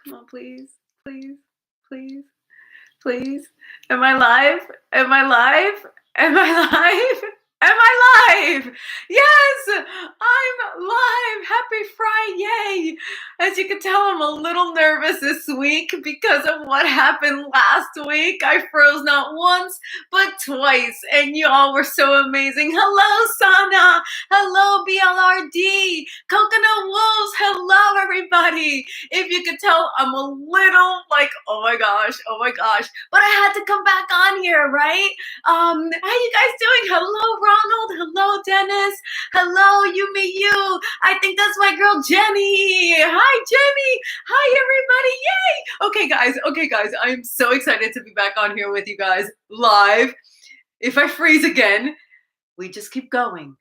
Come on, please, please, please, please. Am I live? Am I live? Am I live? Am I live? Yes, I'm live. Happy Fri-YAY. As you can tell, I'm a little nervous this week because of what happened last week. I froze not once, but twice, and y'all were so amazing. Hello, Sana. Hello, BLRD. Coconut Wolves. Hello, everybody. If you could tell, I'm a little like, oh my gosh, but I had to come back on here, right? How you guys doing? Hello, Ronald. Hello, Dennis. Hello, you. I think that's my girl, Jenny. Hi, Jenny. Hi, everybody. Yay. Okay, guys. I'm so excited to be back on here with you guys live. If I freeze again, we just keep going.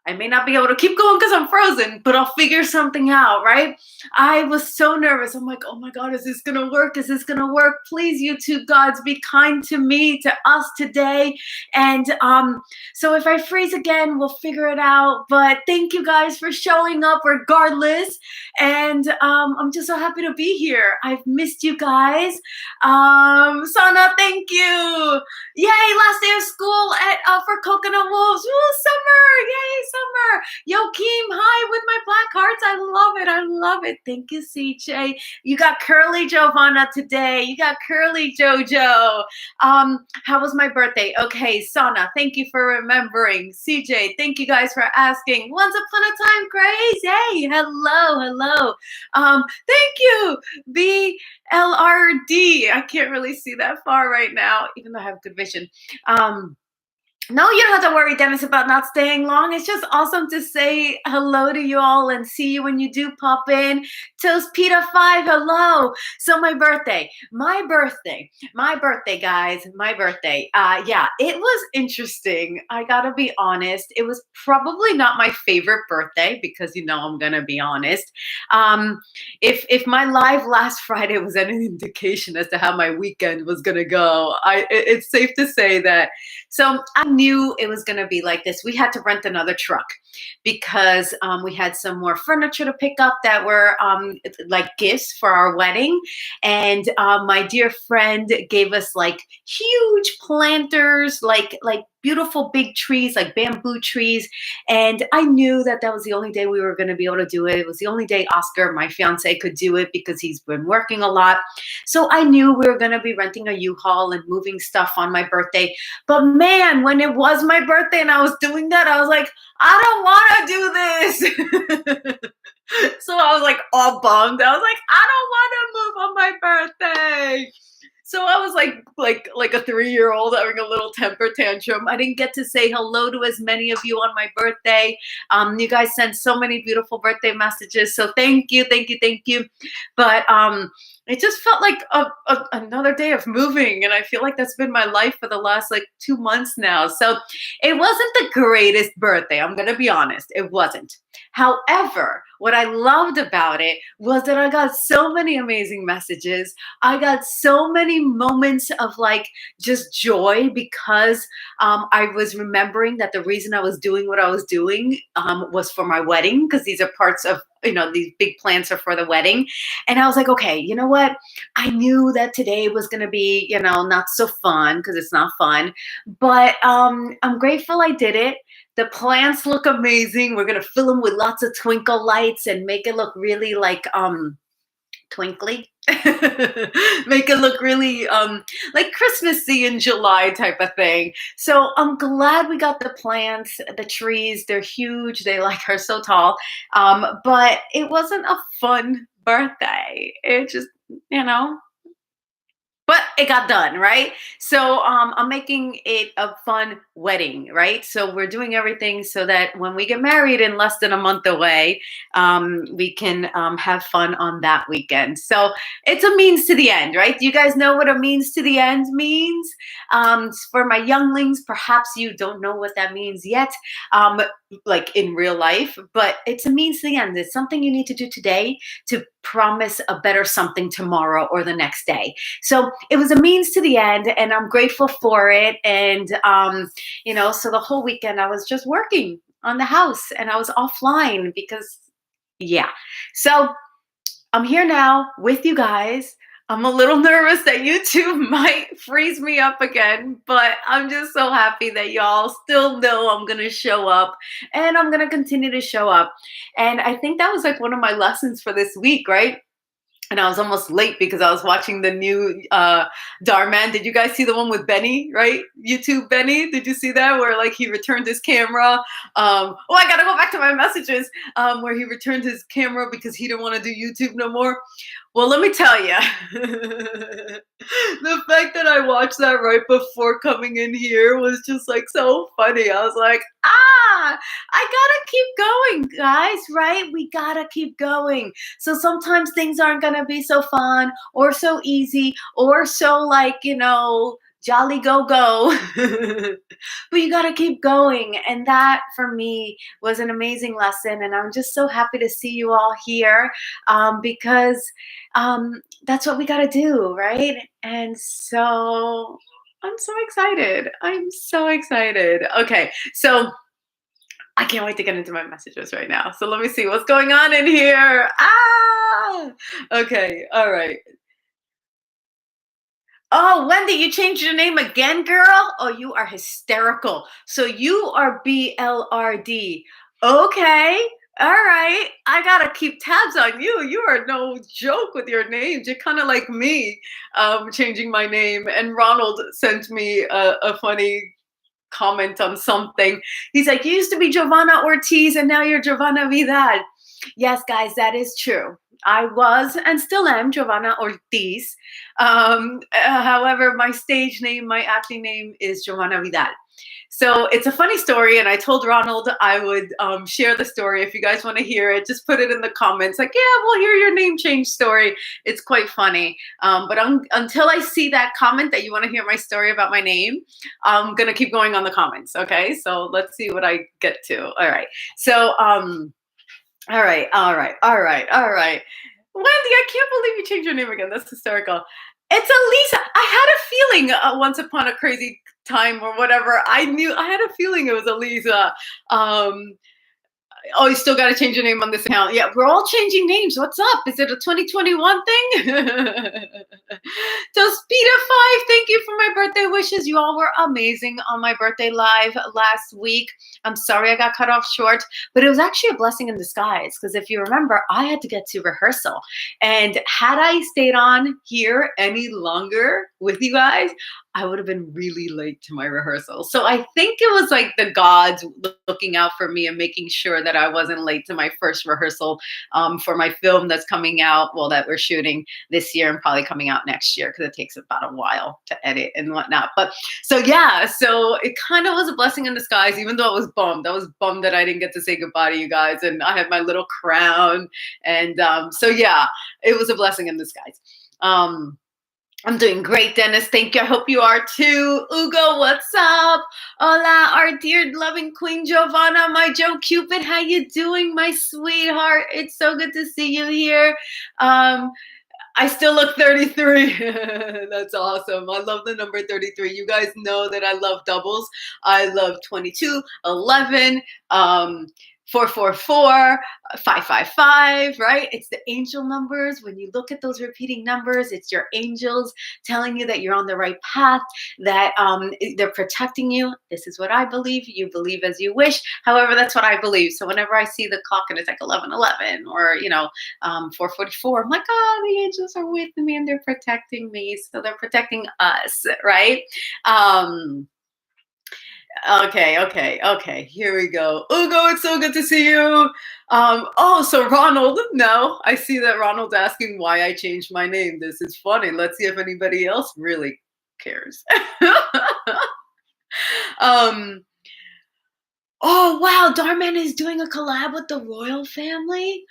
I may not be able to keep going because I'm frozen, but I'll figure something out, right? I was so nervous. I'm like, oh my God, is this gonna work? Is this gonna work? Please, YouTube gods, be kind to me, to us today. And so if I freeze again, we'll figure it out. But thank you guys for showing up regardless. And I'm just so happy to be here. I've missed you guys. Sana, thank you. Yay, last day of school for Coconut Wolves. Woo, summer, yay, summer. Joachim, hi with my black hearts. I love it. Thank you, CJ. You got curly Giovanna today. You got curly Jojo. How was my birthday? Okay, Sana, thank you for remembering. CJ, thank you guys for asking. Once upon a time, Grace. Hey, hello. Thank you, BLRD. I can't really see that far right now, even though I have good vision. No, you don't have to worry, Dennis, about not staying long. It's just awesome to say hello to you all and see you when you do pop in. Toast Pita 5, hello. So my birthday, guys, yeah, it was interesting. I gotta be honest. It was probably not my favorite birthday because, you know, I'm gonna be honest. If my live last Friday was any indication as to how my weekend was gonna go, it's safe to say that. So I knew it was going to be like this. We had to rent another truck because we had some more furniture to pick up that were like gifts for our wedding. And my dear friend gave us like huge planters, like beautiful big trees, like bamboo trees. And I knew that that was the only day we were going to be able to do it. It was the only day Oscar, my fiance, could do it because he's been working a lot. So I knew we were going to be renting a U-Haul and moving stuff on my birthday. But man, when it was my birthday and I was doing that, I was like, I don't want to do this. So I was like all bummed. I was like, I don't want to move on my birthday. So I was like a 3-year-old having a little temper tantrum. I didn't get to say hello to as many of you on my birthday. You guys sent so many beautiful birthday messages. So thank you. But it just felt like another day of moving. And I feel like that's been my life for the last like 2 months now. So it wasn't the greatest birthday. I'm going to be honest. It wasn't. However, what I loved about it was that I got so many amazing messages. I got so many moments of like just joy because I was remembering that the reason I was doing what I was doing was for my wedding, because these are parts of, you know, these big plans are for the wedding. And I was like, okay, you know what? I knew that today was going to be, you know, not so fun because it's not fun, but I'm grateful I did it. The plants look amazing. We're going to fill them with lots of twinkle lights and make it look really like twinkly. Make it look really like Christmassy in July type of thing. So I'm glad we got the plants, the trees. They're huge. They like are so tall. But it wasn't a fun birthday. It just, you know, but it got done, right? So I'm making it a fun wedding, right? So we're doing everything so that when we get married in less than a month away, we can have fun on that weekend. So it's a means to the end, right? Do you guys know what a means to the end means? For my younglings, perhaps you don't know what that means yet, like in real life, but it's a means to the end. It's something you need to do today to promise a better something tomorrow or the next day. So it was a means to the end, and I'm grateful for it. And, you know, so the whole weekend I was just working on the house and I was offline because, yeah. So I'm here now with you guys. I'm a little nervous that YouTube might freeze me up again, but I'm just so happy that y'all still know I'm gonna show up and I'm gonna continue to show up. And I think that was like one of my lessons for this week, right? And I was almost late because I was watching the new Dhar Mann. Did you guys see the one with Benny, right? YouTube Benny. Did you see that? Where like he returned his camera. Oh, I gotta go back to my messages. Where he returned his camera because he didn't want to do YouTube no more. Well, let me tell you, the fact that I watched that right before coming in here was just like so funny. I was like, I gotta keep going, guys, right? We gotta keep going. So sometimes things aren't gonna be so fun or so easy or so like, jolly go. But you gotta keep going. And that for me was an amazing lesson. And I'm just so happy to see you all here because that's what we gotta do, right? And so I'm so excited. I'm so excited. Okay, so I can't wait to get into my messages right now. So let me see what's going on in here. Okay, all right. Oh, Wendy, you changed your name again, girl? Oh, you are hysterical. So you are BLRD. Okay. All right. I gotta keep tabs on you. You are no joke with your names. You're kind of like me, changing my name. And Ronald sent me a funny comment on something. He's like, you used to be Giovanna Ortiz and now you're Giovanna Vidal. Yes, guys, that is true. I was and still am Giovanna Ortiz. However, my stage name, my acting name is Giovanna Vidal. So it's a funny story, and I told Ronald I would share the story. If you guys want to hear it, just put it in the comments. Like, yeah, we'll hear your name change story. It's quite funny. But until I see that comment that you want to hear my story about my name, I'm going to keep going on the comments, okay? So let's see what I get to. All right. So, all right. Wendy, I can't believe you changed your name again. That's hysterical. It's Elisa. I had a feeling once upon a crazy time or whatever. I had a feeling it was Elisa. Oh, you still got to change your name on this account. Yeah, we're all changing names. What's up? Is it a 2021 thing? So Speeda5, thank you for my birthday wishes. You all were amazing on my birthday live last week. I'm sorry I got cut off short, but it was actually a blessing in disguise because if you remember, I had to get to rehearsal. And had I stayed on here any longer with you guys, I would have been really late to my rehearsal. So I think it was like the gods looking out for me and making sure that I wasn't late to my first rehearsal for my film that's coming out, well, that we're shooting this year and probably coming out next year because it takes about a while to edit and whatnot. But so yeah, so it kind of was a blessing in disguise, even though I was bummed. I was bummed that I didn't get to say goodbye to you guys and I had my little crown. And so yeah, it was a blessing in disguise. I'm doing great, Dennis. Thank you. I hope you are too. Ugo, what's up? Hola, our dear loving Queen Giovanna, my Joe Cupid. How you doing, my sweetheart? It's so good to see you here. I still look 33. That's awesome. I love the number 33. You guys know that I love doubles. I love 22, 11, 444, 555, right? It's the angel numbers. When you look at those repeating numbers, it's your angels telling you that you're on the right path, that they're protecting you. This is what I believe. You believe as you wish. However, that's what I believe. So whenever I see the clock and it's like 11:11 or 444, I'm like, oh, the angels are with me and they're protecting me. So they're protecting us, right? Okay. Here we go. Ugo, it's so good to see you. Oh, so Ronald, no, I see that Ronald's asking why I changed my name. This is funny. Let's see if anybody else really cares. Oh, wow. Dhar Mann is doing a collab with the royal family.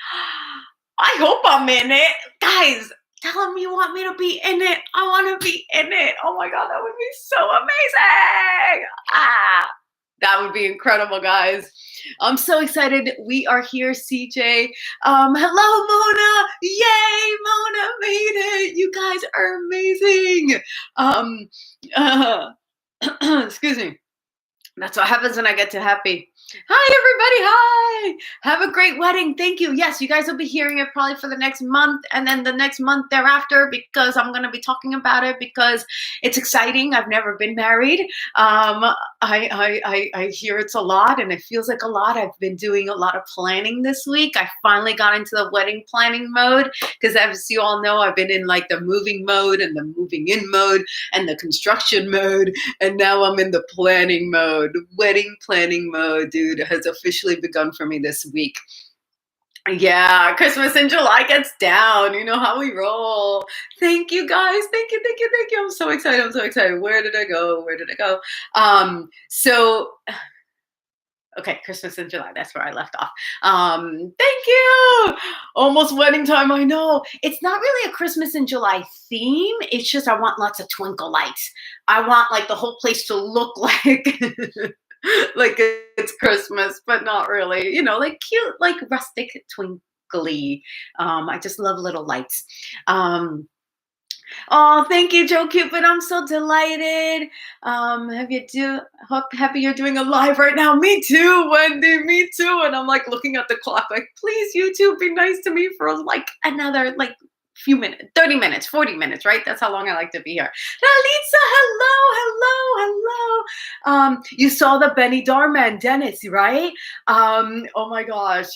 I hope I'm in it. Guys, tell them you want me to be in it. I want to be in it. Oh my God, that would be so amazing. That would be incredible, guys. I'm so excited. We are here, CJ. Hello, Mona. Yay, Mona made it. You guys are amazing. Excuse me. That's what happens when I get too happy. Hi, everybody. Hi. Have a great wedding. Thank you. Yes, you guys will be hearing it probably for the next month and then the next month thereafter because I'm going to be talking about it because it's exciting. I've never been married. I hear it's a lot and it feels like a lot. I've been doing a lot of planning this week. I finally got into the wedding planning mode because, as you all know, I've been in like the moving mode and the moving in mode and the construction mode. And now I'm in the planning mode. Wedding planning mode, dude, has officially begun for me this week. Yeah, Christmas in July gets down. You know how we roll. Thank you guys. Thank you, thank you, thank you. I'm so excited. I'm so excited. Where did I go? Where did I go? So okay, Christmas in July. That's where I left off. Thank you. Almost wedding time. I know. It's not really a Christmas in July theme. It's just I want lots of twinkle lights. I want like the whole place to look like like it's Christmas, but not really. You know, like cute, like rustic twinkly. I just love little lights. Oh, thank you, Joe Cupid. I'm so delighted. Have you do happy you're doing a live right now? Me too, Wendy. Me too. And I'm like looking at the clock, like, please, YouTube, be nice to me for like another like few minutes, 30 minutes, 40 minutes, right? That's how long I like to be here. Lalitza, hello, hello, hello. You saw the Benny Darman, Dennis, right? Oh my gosh.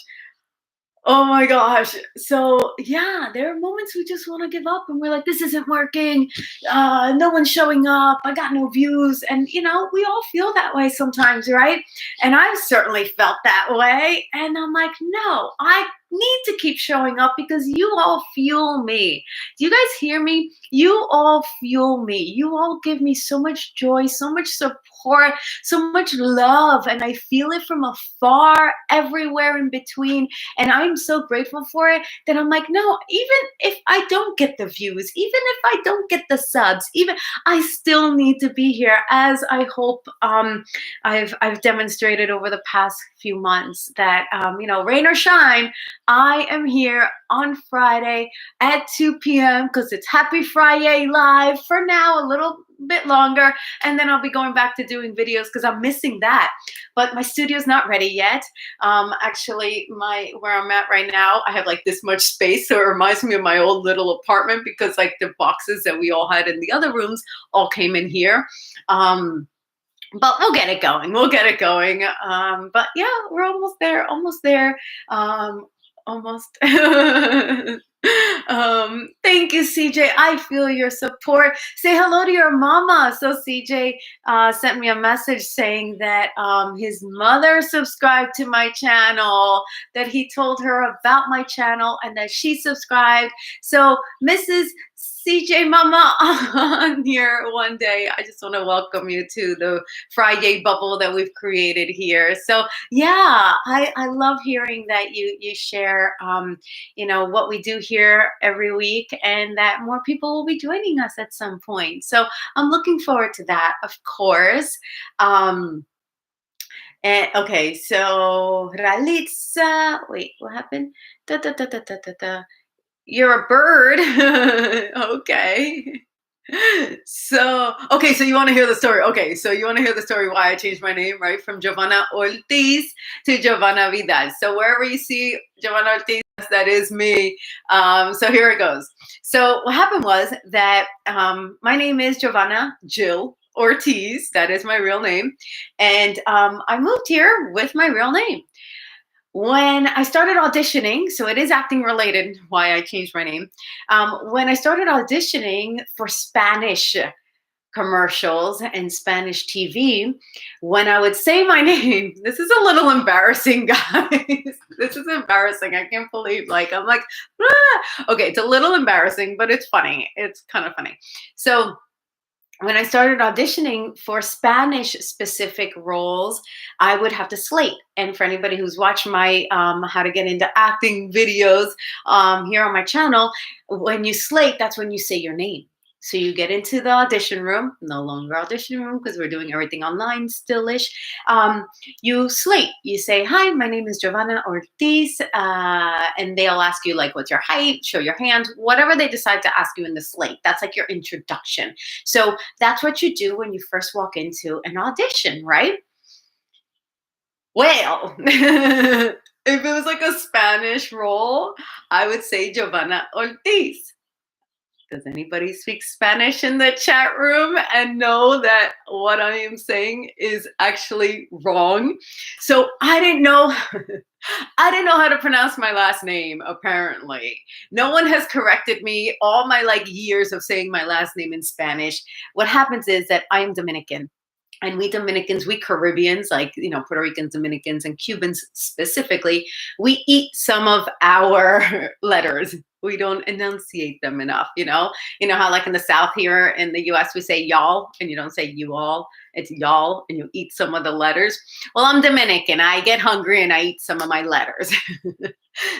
Oh my gosh. So yeah, there are moments we just want to give up and we're like, this isn't working. No one's showing up. I got no views. And you know, we all feel that way sometimes, right? And I've certainly felt that way. And I'm like, no, I need to keep showing up because you all fuel me. Do you guys hear me? You all fuel me. You all give me so much joy, so much support, so much love. And I feel it from afar, everywhere in between. And I'm so grateful for it that I'm like, no, even if I don't get the views, even if I don't get the subs, even I still need to be here, as I hope I've demonstrated over the past few months that you know, rain or shine, I am here on Friday at 2 p.m. because it's Happy Fri-YAY live for now, a little bit longer, and then I'll be going back to doing videos because I'm missing that. But my studio's not ready yet. Actually, where I'm at right now, I have like this much space, so it reminds me of my old little apartment because like the boxes that we all had in the other rooms all came in here. But we'll get it going. We'll get it going. But yeah, we're almost there. Almost there. Almost. Thank you, CJ. I feel your support. Say hello to your mama. So CJ sent me a message saying that his mother subscribed to my channel, that he told her about my channel and that she subscribed. So Mrs. CJ Mama on here one day. I just want to welcome you to the Fri-YAY bubble that we've created here. So yeah, I love hearing that you share you know, what we do here every week and that more people will be joining us at some point. So I'm looking forward to that, of course. And okay, so Ralitza, wait, what happened? Da, da, da, da, da, da, da. You're a bird. Okay. So, okay, so you want to hear the story. Okay, so you want to hear the story why I changed my name, right? From Giovanna Ortiz to Giovanna Vidal. So wherever you see Giovanna Ortiz, that is me. So here it goes. So what happened was that my name is Giovanna Jill Ortiz. That is my real name. And I moved here with my real name. When I started auditioning, so it is acting related, why I changed my name. When I started auditioning for Spanish commercials and Spanish TV, when I would say my name, this is a little embarrassing, guys. This is embarrassing. I can't believe, like, I'm like, ah. Okay, it's a little embarrassing, but it's funny. It's kind of funny. So when I started auditioning for Spanish specific roles, I would have to slate. And for anybody who's watched my how to get into acting videos here on my channel, when you slate, that's when you say your name. So you get into the audition room, no longer audition room because we're doing everything online still-ish. You slate, you say, hi, my name is Giovanna Ortiz, and they'll ask you like, what's your height, show your hand, whatever they decide to ask you in the slate. That's like your introduction. So that's what you do when you first walk into an audition, right? Well, if it was like a Spanish role, I would say Giovanna Ortiz. Does anybody speak Spanish in the chat room and know that what I am saying is actually wrong? So I didn't know. I didn't know how to pronounce my last name, apparently. No one has corrected me all my like years of saying my last name in Spanish. What happens is that I am Dominican. And we Dominicans, we Caribbeans, like, you know, Puerto Ricans, Dominicans, and Cubans specifically, we eat some of our letters. We don't enunciate them enough, you know? You know how like in the South here in the US, we say y'all and you don't say you all, it's y'all and you eat some of the letters. Well, I'm Dominican. I get hungry and I eat some of my letters.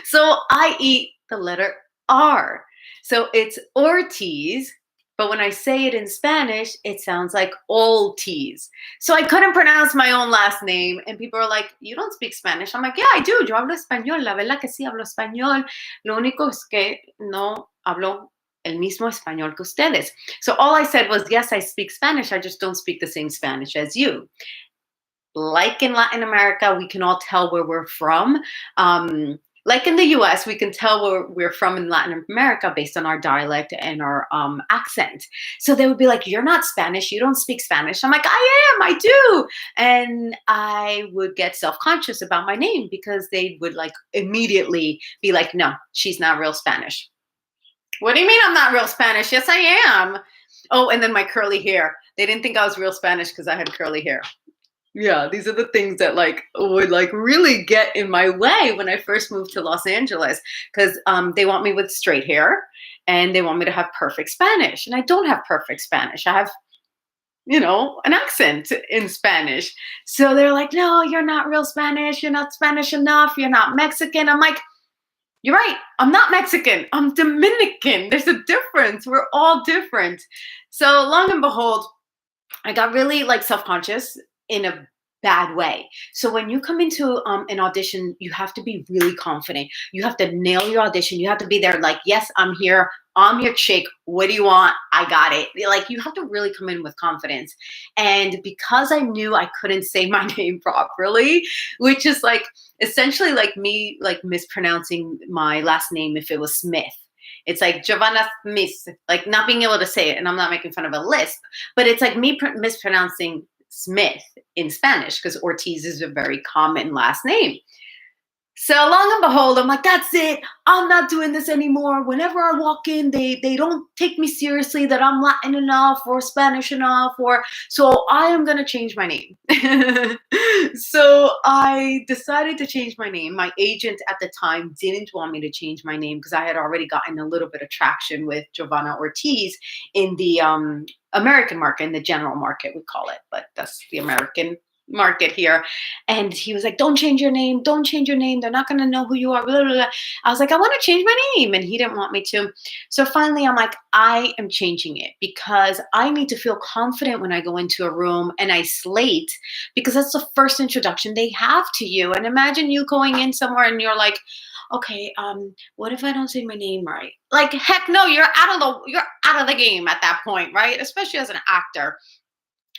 So I eat the letter R. So it's Ortiz, but when I say it in Spanish, it sounds like all T's. So I couldn't pronounce my own last name. And people are like, you don't speak Spanish. I'm like, yeah, I do. Yo hablo español. La verdad que sí hablo español. Lo único es que no hablo el mismo español que ustedes. So all I said was, yes, I speak Spanish. I just don't speak the same Spanish as you. Like in Latin America, we can all tell where we're from. Like in the US, we can tell where we're from in Latin America based on our dialect and our accent. So they would be like, you're not Spanish, you don't speak Spanish. I'm like, I am, I do. And I would get self-conscious about my name because they would like immediately be like, no, she's not real Spanish. What do you mean I'm not real Spanish? Yes, I am. Oh, and then my curly hair. They didn't think I was real Spanish because I had curly hair. Yeah, these are the things that like would like really get in my way when I first moved to Los Angeles because they want me with straight hair and they want me to have perfect Spanish. And I don't have perfect Spanish. I have, you know, an accent in Spanish. So they're like, no, you're not real Spanish. You're not Spanish enough. You're not Mexican. I'm like, you're right. I'm not Mexican. I'm Dominican. There's a difference. We're all different. So long and behold, I got really like self-conscious in a bad way. So when you come into an audition, you have to be really confident. You have to nail your audition. You have to be there like, yes, I'm here. I'm your chick. What do you want? I got it. Like you have to really come in with confidence. And because I knew I couldn't say my name properly, which is like essentially like me like mispronouncing my last name if it was Smith. It's like Giovanna Smith, like not being able to say it. And I'm not making fun of a lisp, but it's like me mispronouncing Smith in Spanish because Ortiz is a very common last name. So long and behold, I'm like, that's it. I'm not doing this anymore. Whenever I walk in, they don't take me seriously that I'm Latin enough or Spanish enough, or so I am gonna change my name. So I decided to change my name. My agent at the time didn't want me to change my name because I had already gotten a little bit of traction with Giovanna Ortiz in the American market, in the general market, we call it, but that's the American market here. And he was like, don't change your name. Don't change your name. They're not going to know who you are. Blah, blah, blah. I was like, I want to change my name. And he didn't want me to. So finally, I'm like, I am changing it because I need to feel confident when I go into a room and I slate because that's the first introduction they have to you. And imagine you going in somewhere and you're like, okay, what if I don't say my name right? Like, heck no, you're out of the game at that point, right? Especially as an actor.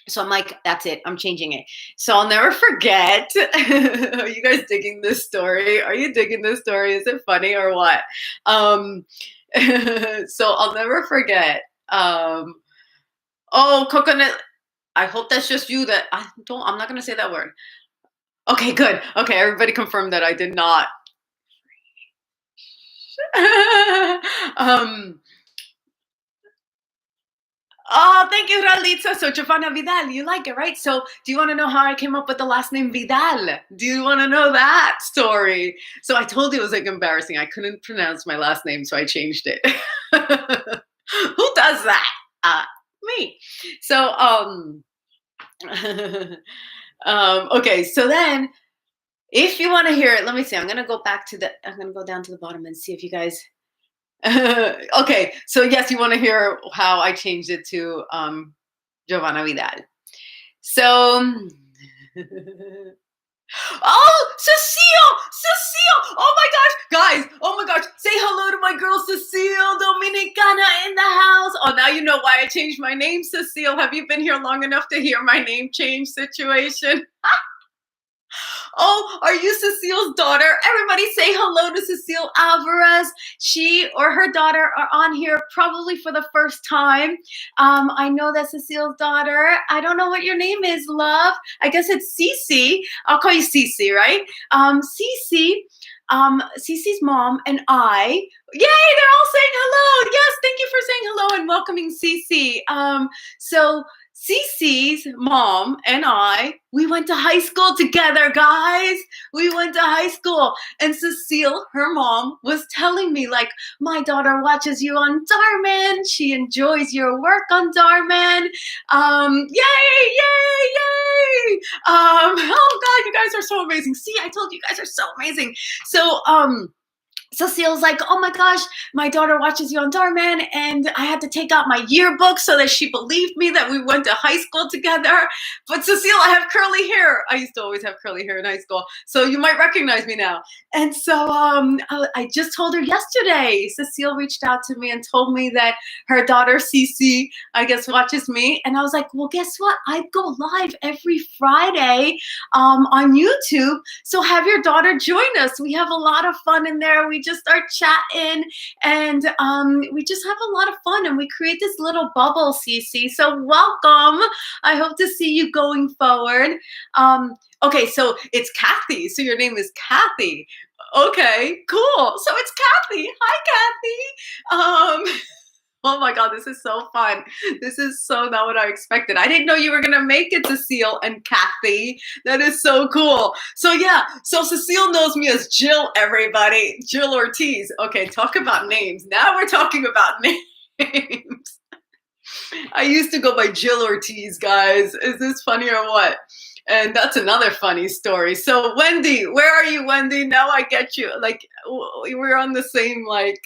So I'm like, that's it. I'm changing it. So I'll never forget. Are you guys digging this story? Are you digging this story? Is it funny or what? So I'll never forget. Oh, coconut. I hope that's just you that I'm not going to say that word. Okay, good. Okay, everybody confirmed that I did not. Oh, thank you, Ralitza. So Giovanna Vidal, you like it, right? So do you want to know how I came up with the last name Vidal? Do you want to know that story? So I told you it was like embarrassing. I couldn't pronounce my last name, so I changed it. Who does that? Me. So okay, so then if you want to hear it, let me see. I'm gonna go down to the bottom and see if you guys okay, so yes, you want to hear how I changed it to Giovanna Vidal. So, oh, Cecile, oh my gosh, guys, oh my gosh, say hello to my girl Cecile Dominicana in the house. Oh, now you know why I changed my name, Cecile. Have you been here long enough to hear my name change situation? Oh, are you Cecile's daughter? Everybody say hello to Cecile Alvarez. She or her daughter are on here probably for the first time. I know that's Cecile's daughter. I don't know what your name is, love. I guess it's Cece. I'll call you Cece, right? Cece, Cece's mom and I, yay, they're all saying hello. Yes, thank you for saying hello and welcoming Cece. So Cece's mom and I, we went to high school together, guys. We went to high school. And Cecile, her mom, was telling me, like, my daughter watches you on Dharman. She enjoys your work on Dharman. Yay, yay, yay. Oh, God, you guys are so amazing. See, I told you, you guys are so amazing. So, Cecile's like, oh my gosh, my daughter watches you on Dharman, and I had to take out my yearbook so that she believed me that we went to high school together. But Cecile, I have curly hair. I used to always have curly hair in high school, so you might recognize me now. And so I just told her yesterday. Cecile reached out to me and told me that her daughter Cece, I guess, watches me. And I was like, well, guess what? I go live every Friday on YouTube. So have your daughter join us. We have a lot of fun in there. We just start chatting, and we just have a lot of fun, and we create this little bubble, Cece. So welcome. I hope to see you going forward. Okay, so it's Kathy. So your name is Kathy. Okay, cool. So it's Kathy. Hi, Kathy. Oh my God, this is so fun. This is so not what I expected. I didn't know you were gonna make it, Cecile and Kathy. That is so cool. So yeah, so Cecile knows me as Jill, everybody. Jill Ortiz. Okay, talk about names. Now we're talking about names. I used to go by Jill Ortiz, guys. Is this funny or what? And that's another funny story. So Wendy, where are you, Wendy? Now I get you. Like, we're on the same, like,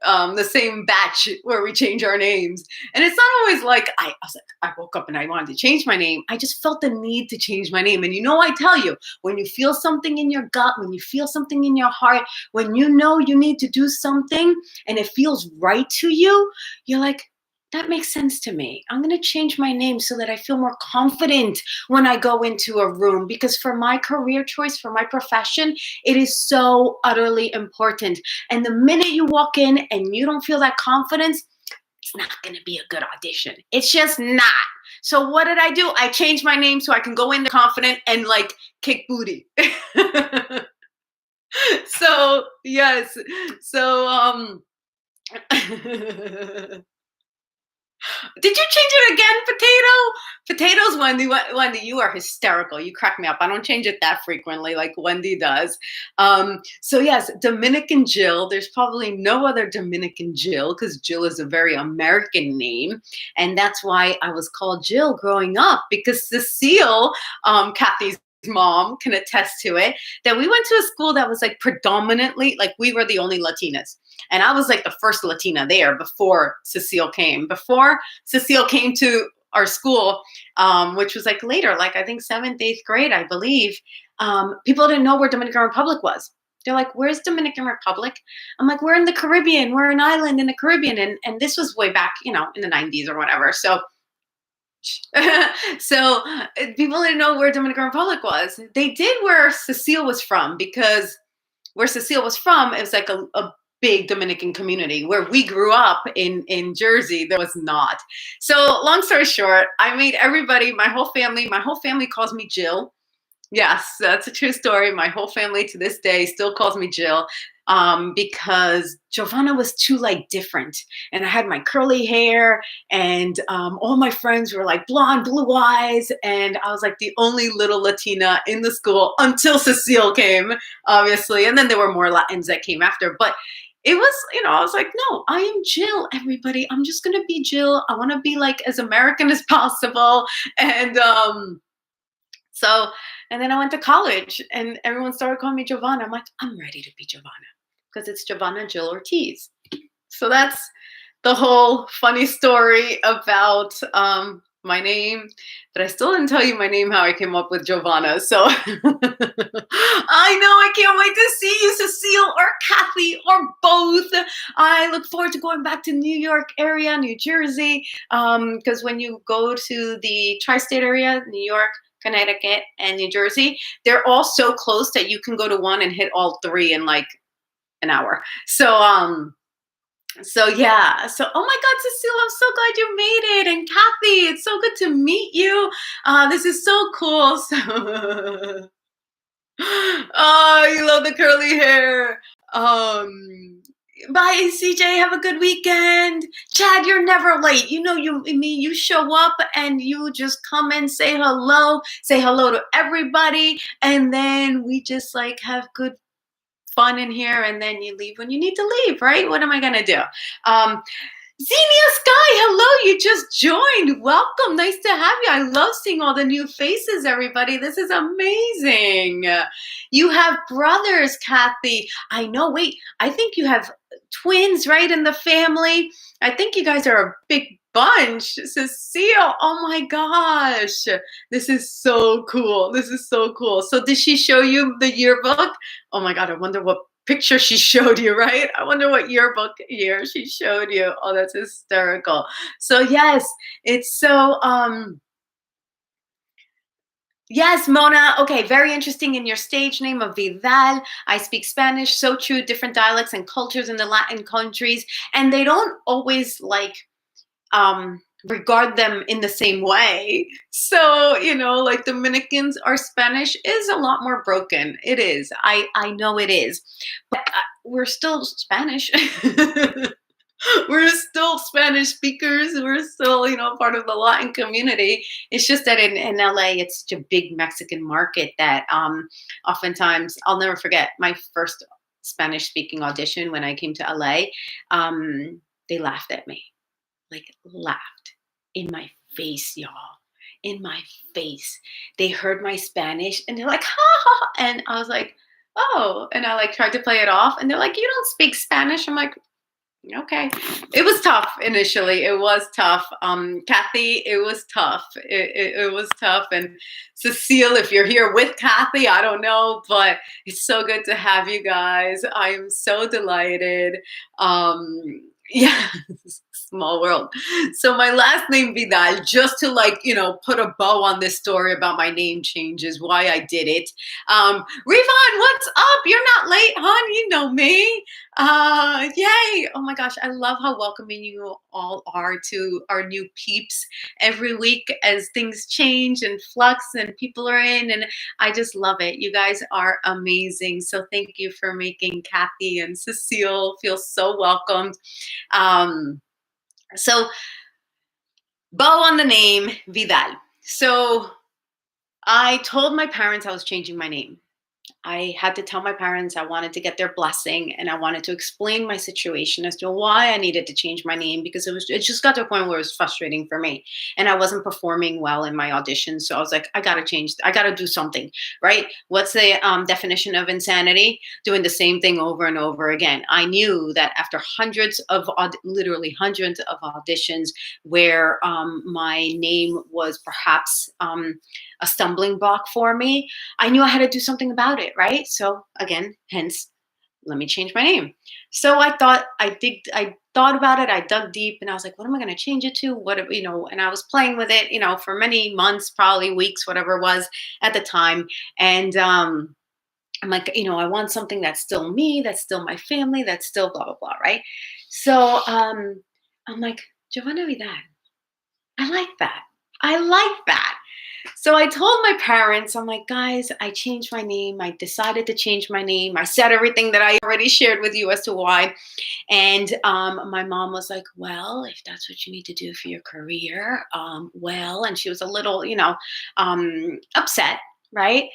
the same batch where we change our names. And it's not always like, I was like, I woke up and I wanted to change my name. I just felt the need to change my name. And you know, I tell you, when you feel something in your gut, when you feel something in your heart, when you know you need to do something and it feels right to you, you're like, that makes sense to me. I'm going to change my name so that I feel more confident when I go into a room, because for my career choice, for my profession, it is so utterly important. And the minute you walk in and you don't feel that confidence, it's not going to be a good audition. It's just not. So what did I do? I changed my name so I can go in confident and like kick booty. So yes. So did you change it again, Potato? Potatoes, Wendy. Wendy, you are hysterical. You crack me up. I don't change it that frequently like Wendy does. So yes, Dominican Jill. There's probably no other Dominican Jill because Jill is a very American name. And that's why I was called Jill growing up, because Cecile, Kathy's mom, can attest to it, that we went to a school that was like predominantly, like we were the only Latinas. And I was like the first Latina there before Cecile came. Before Cecile came to our school, which was like later, like I think 7th, 8th grade, I believe, people didn't know where Dominican Republic was. They're like, where's Dominican Republic? I'm like, we're in the Caribbean. We're an island in the Caribbean. And this was way back, you know, in the 90s or whatever. So so people didn't know where Dominican Republic was. They did where Cecile was from, because where Cecile was from, it was like a big Dominican community. Where we grew up in Jersey, there was not. So long story short, I made everybody, my whole family calls me Jill. Yes, that's a true story. My whole family to this day still calls me Jill, because Giovanna was too like different, and I had my curly hair, and all my friends were like blonde, blue eyes, and I was like the only little Latina in the school until Cecile came, obviously, and then there were more Latins that came after. But it was, you know, I was like, no, I am Jill, everybody. I'm just gonna be Jill. I want to be like as American as possible, and so. And then I went to college and everyone started calling me Giovanna. I'm like, I'm ready to be Giovanna, because it's Giovanna Jill Ortiz. So that's the whole funny story about my name. But I still didn't tell you my name, how I came up with Giovanna. So I know, I can't wait to see you, Cecile or Kathy or both. I look forward to going back to New York area, New Jersey, because when you go to the tri-state area, New York, Connecticut, and New Jersey. They're all so close that you can go to one and hit all three in like an hour. So yeah. So oh my God, Cecile, I'm so glad you made it. And Kathy, it's so good to meet you. This is so cool. So oh, you love the curly hair. Bye, CJ. Have a good weekend. Chad, you're never late. You know, you show up and you just come and say hello to everybody, and then we just like have good fun in here, and then you leave when you need to leave, right? What am I gonna do? Xenia Sky, hello, you just joined. Welcome, nice to have you. I love seeing all the new faces, everybody. This is amazing. You have brothers, Kathy. I know, wait, I think you have twins, right, in the family. I think you guys are a big bunch. Cecile, oh my gosh. This is so cool. This is so cool. So did she show you the yearbook? Oh my God, I wonder what picture she showed you, right? I wonder what yearbook year she showed you. Oh, that's hysterical. So yes, it's so yes, Mona. Okay, very interesting in your stage name of Vidal. I speak Spanish. So true. Different dialects and cultures in the Latin countries, and they don't always like regard them in the same way. So, you know, like Dominicans, our Spanish is a lot more broken. It is. I know it is. But we're still Spanish. We're still Spanish speakers. We're still, you know, part of the Latin community. It's just that in LA, it's such a big Mexican market that oftentimes, I'll never forget my first Spanish speaking audition when I came to LA. They laughed at me, like laughed in my face, y'all, in my face. They heard my Spanish and they're like, ha, ha, ha. And I was like, oh, and I like tried to play it off and they're like, you don't speak Spanish. I'm like, okay. It was tough initially. It was tough. Kathy, it was tough. It was tough. And Cecile, if you're here with Kathy, I don't know, but it's so good to have you guys. I am so delighted. Yeah, small world. So my last name Vidal, just to like, you know, put a bow on this story about my name changes, why I did it. Revon, what's up? You're not late, hon. You know me. Yay. Oh my gosh. I love how welcoming you all are to our new peeps every week as things change and flux and people are in, and I just love it. You guys are amazing. So thank you for making Kathy and Cecile feel so welcomed. So bow on the name Vidal. So I told my parents I was changing my name. I had to tell my parents I wanted to get their blessing, and I wanted to explain my situation as to why I needed to change my name, because it just got to a point where it was frustrating for me and I wasn't performing well in my auditions. So I was like, I got to change. I got to do something, right? What's the definition of insanity? Doing the same thing over and over again. I knew that after literally hundreds of auditions where my name was perhaps a stumbling block for me, I knew I had to do something about it, right? So again, hence, let me change my name. So I thought about it. I dug deep and I was like, what am I going to change it to? What, you know, and I was playing with it, you know, for many months, probably weeks, whatever it was at the time. And I'm like, you know, I want something that's still me, that's still my family, that's still blah, blah, blah, right? So I'm like, Giovanna Vidal. I like that. I like that. So I told my parents, I'm like, guys, I changed my name. I decided to change my name. I said everything that I already shared with you as to why. And my mom was like, well, if that's what you need to do for your career, well, and she was a little, you know, upset, right?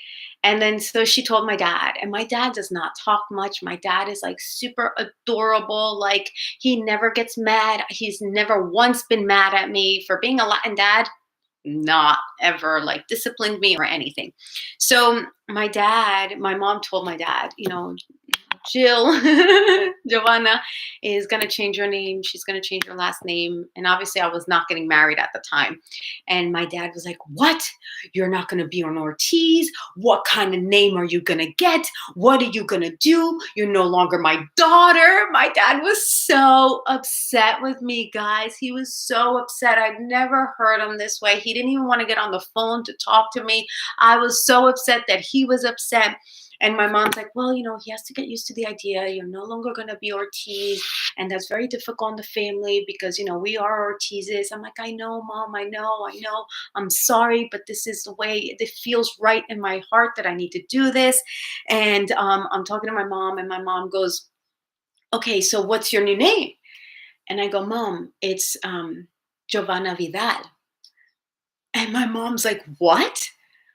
And then so she told my dad, and my dad does not talk much. My dad is like super adorable. Like he never gets mad. He's never once been mad at me for being a Latin dad. Not ever like disciplined me or anything. So my mom told my dad, you know, Jill, Giovanna, is going to change her name. She's going to change her last name. And obviously, I was not getting married at the time. And my dad was like, what? You're not going to be on Ortiz? What kind of name are you going to get? What are you going to do? You're no longer my daughter. My dad was so upset with me, guys. He was so upset. I'd never heard him this way. He didn't even want to get on the phone to talk to me. I was so upset that he was upset. And my mom's like, well, you know, he has to get used to the idea. You're no longer going to be Ortiz. And that's very difficult on the family because, you know, we are Ortizes. I'm like, I know, Mom. I know. I'm sorry, but this is the way it feels right in my heart that I need to do this. And I'm talking to my mom, and my mom goes, okay, so what's your new name? And I go, Mom, it's Giovanna Vidal. And my mom's like, what?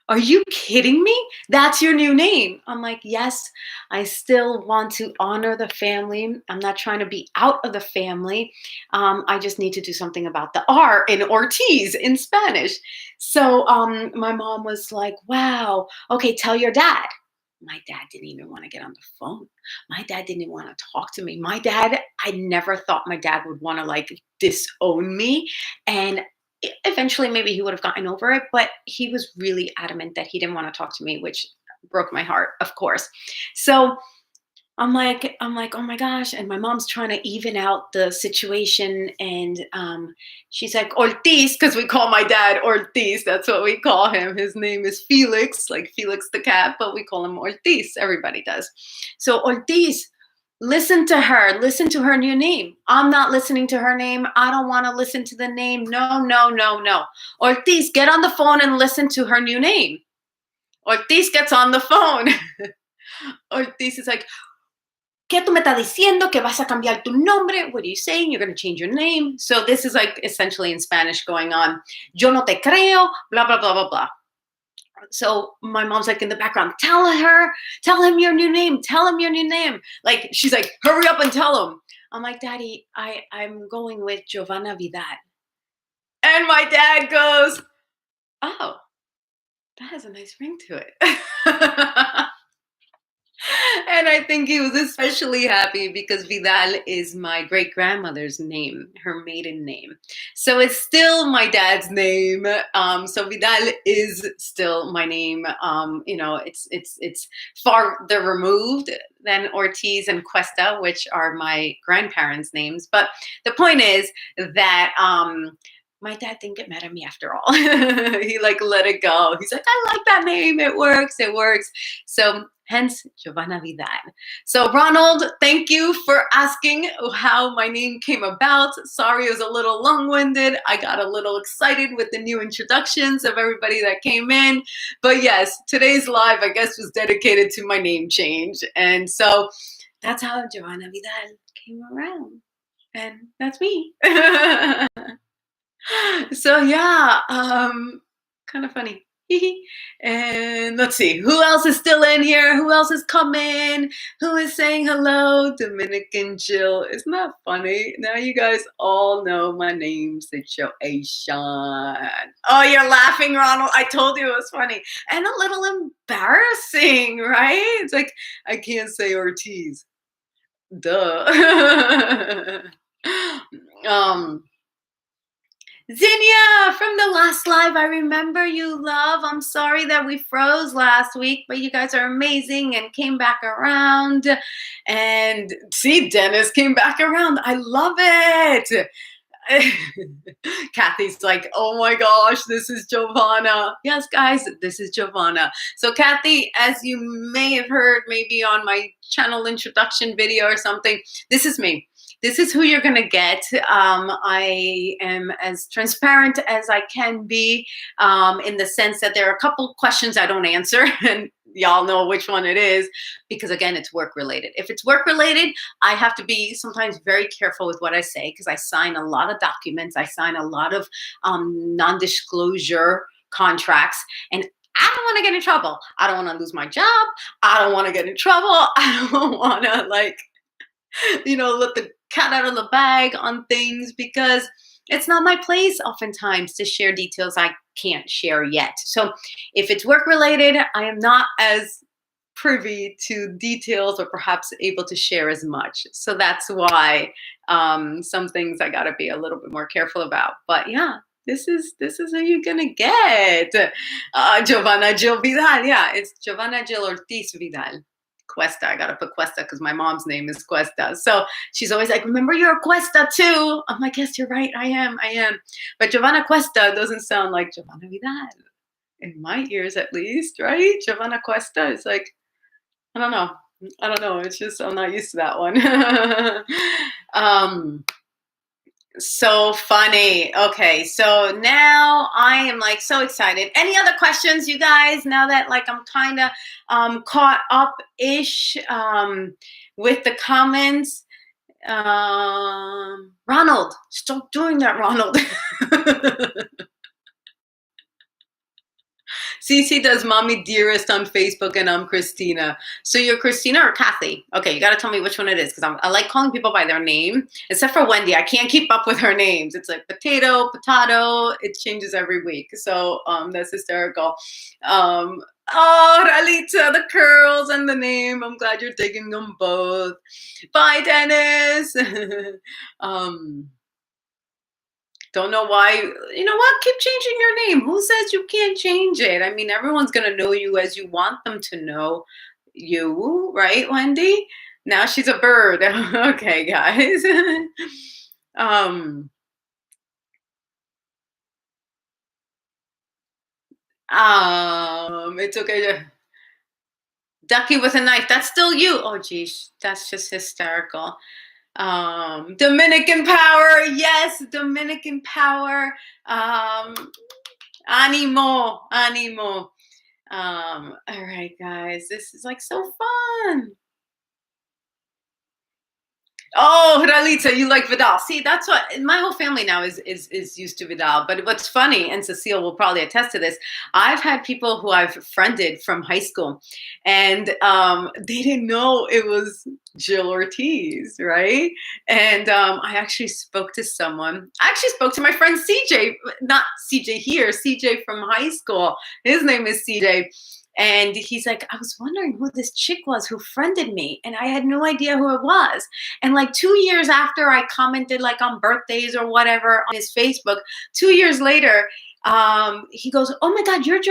Are you kidding me? That's your new name. I'm like, yes, I still want to honor the family. I'm not trying to be out of the family. I just need to do something about the R in Ortiz in Spanish. So my mom was like, wow, okay, tell your dad. My dad didn't even want to get on the phone. My dad didn't want to talk to me. My dad, I never thought my dad would want to like disown me. And eventually maybe he would have gotten over it, but he was really adamant that he didn't want to talk to me, which broke my heart, of course. So I'm like, oh my gosh. And my mom's trying to even out the situation. And she's like, Ortiz, because we call my dad Ortiz. That's what we call him. His name is Felix, like Felix the cat, but we call him Ortiz. Everybody does. So Ortiz, listen to her. Listen to her new name. I'm not listening to her name. I don't want to listen to the name. No, no, no, no. Ortiz, get on the phone and listen to her new name. Ortiz gets on the phone. Ortiz is like, ¿qué tú me estás diciendo? Que vas a cambiar tu nombre? What are you saying? You're going to change your name. So this is like essentially in Spanish going on. Yo no te creo, blah, blah, blah, blah, blah. So my mom's like in the background, tell him your new name. Tell him your new name. Like, she's like, hurry up and tell him. I'm like, Daddy, I'm going with Giovanna Vidal. And my dad goes, oh, that has a nice ring to it. And I think he was especially happy because Vidal is my great-grandmother's name, her maiden name. So it's still my dad's name. So Vidal is still my name. You know, it's farther removed than Ortiz and Cuesta, which are my grandparents' names. But the point is that my dad didn't get mad at me after all. He like let it go. He's like, I like that name. It works. It works. So hence Giovanna Vidal. So Ronald, thank you for asking how my name came about. Sorry, it was a little long-winded. I got a little excited with the new introductions of everybody that came in. But yes, today's live, I guess, was dedicated to my name change. And so that's how Giovanna Vidal came around. And that's me. So yeah, kind of funny. And let's see, who else is still in here? Who else is coming? Who is saying hello? Dominican Jill. Isn't that funny? Now you guys all know my name situation. Oh, you're laughing, Ronald. I told you it was funny. And a little embarrassing, right? It's like, I can't say Ortiz. Duh. Zinnia from the last live, I remember you, love. I'm sorry that we froze last week, but you guys are amazing and came back around. And see, Dennis came back around. I love it. Kathy's like, oh my gosh, this is Giovanna. Yes, guys, this is Giovanna. So Kathy, as you may have heard maybe on my channel introduction video or something, this is me. This is who you're going to get. I am as transparent as I can be in the sense that there are a couple questions I don't answer, and y'all know which one it is because, again, it's work related. If it's work related, I have to be sometimes very careful with what I say because I sign a lot of documents. I sign a lot of non-disclosure contracts, and I don't want to get in trouble. I don't want to lose my job. I don't want to get in trouble. I don't want to, like, you know, let the cat out of the bag on things because it's not my place oftentimes to share details I can't share yet. So if it's work related, I am not as privy to details or perhaps able to share as much. So that's why some things I gotta be a little bit more careful about. But yeah, this is who you're gonna get. Giovanna Jill Vidal. Yeah, it's Giovanna Jill Ortiz Vidal. Cuesta. I gotta put Cuesta because my mom's name is Cuesta. So she's always like, remember you're a Cuesta too. I'm like, yes, you're right. I am. But Giovanna Cuesta doesn't sound like Giovanna Vidal in my ears, at least, right? Giovanna Cuesta is like, I don't know. I don't know. It's just I'm not used to that one. um, so funny. Okay, so now I am like so excited. Any other questions, you guys? Now that like I'm kind of caught up ish with the comments. Ronald, stop doing that, Ronald. Cece does Mommy Dearest on Facebook, and I'm Christina. So you're Christina or Kathy? Okay, you got to tell me which one it is because I like calling people by their name, except for Wendy. I can't keep up with her names. It's like potato, potato. It changes every week. So that's hysterical. Oh, Ralita, the curls and the name. I'm glad you're digging them both. Bye, Dennis. Don't know why. You know what? Keep changing your name. Who says you can't change it? I mean, everyone's going to know you as you want them to know you, right, Wendy? Now she's a bird. Okay, guys. It's okay to ducky with a knife. That's still you. Oh, geez, that's just hysterical. Dominican power. Yes, Dominican power. Animo. All right, guys, this is like so fun. Oh, Ralita, you like Vidal. See, that's what my whole family now is used to Vidal. But what's funny, and Cecile will probably attest to this, I've had people who I've friended from high school, and they didn't know it was Jill Ortiz, right? And I actually spoke to someone. I actually spoke to my friend CJ, not CJ here, CJ from high school. His name is CJ. And he's like, I was wondering who this chick was who friended me. And I had no idea who it was. And like 2 years after I commented like on birthdays or whatever on his Facebook, 2 years later, he goes, oh my God, you're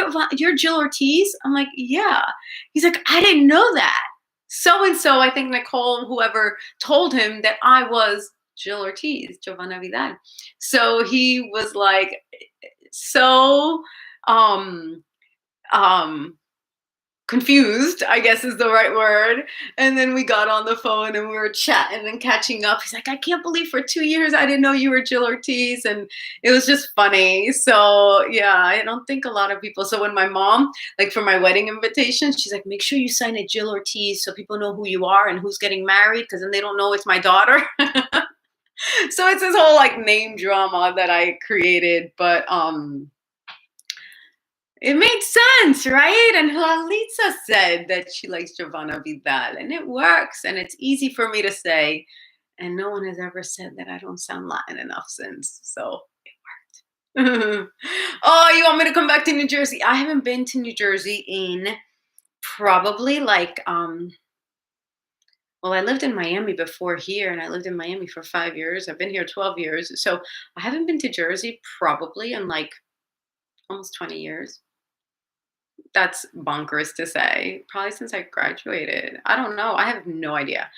Jill Ortiz? I'm like, yeah. He's like, I didn't know that. So-and-so, I think Nicole, whoever told him that I was Jill Ortiz, Giovanna Vidal. So he was like, so, confused, I guess is the right word. And then we got on the phone and we were chatting and catching up. He's like, I can't believe for 2 years I didn't know you were Jill Ortiz. And it was just funny. So yeah, I don't think a lot of people. So when my mom, like for my wedding invitation, she's like, make sure you sign it Jill Ortiz so people know who you are and who's getting married, because then they don't know it's my daughter. So it's this whole like name drama that I created. But it made sense, right? And Lalita said that she likes Giovanna Vidal, and it works, and it's easy for me to say, and no one has ever said that I don't sound Latin enough since, so it worked. Oh, you want me to come back to New Jersey? I haven't been to New Jersey in probably like, well, I lived in Miami before here, and I lived in Miami for 5 years. I've been here 12 years, so I haven't been to Jersey probably in like almost 20 years. That's bonkers to say. Probably since I graduated. I don't know. I have no idea.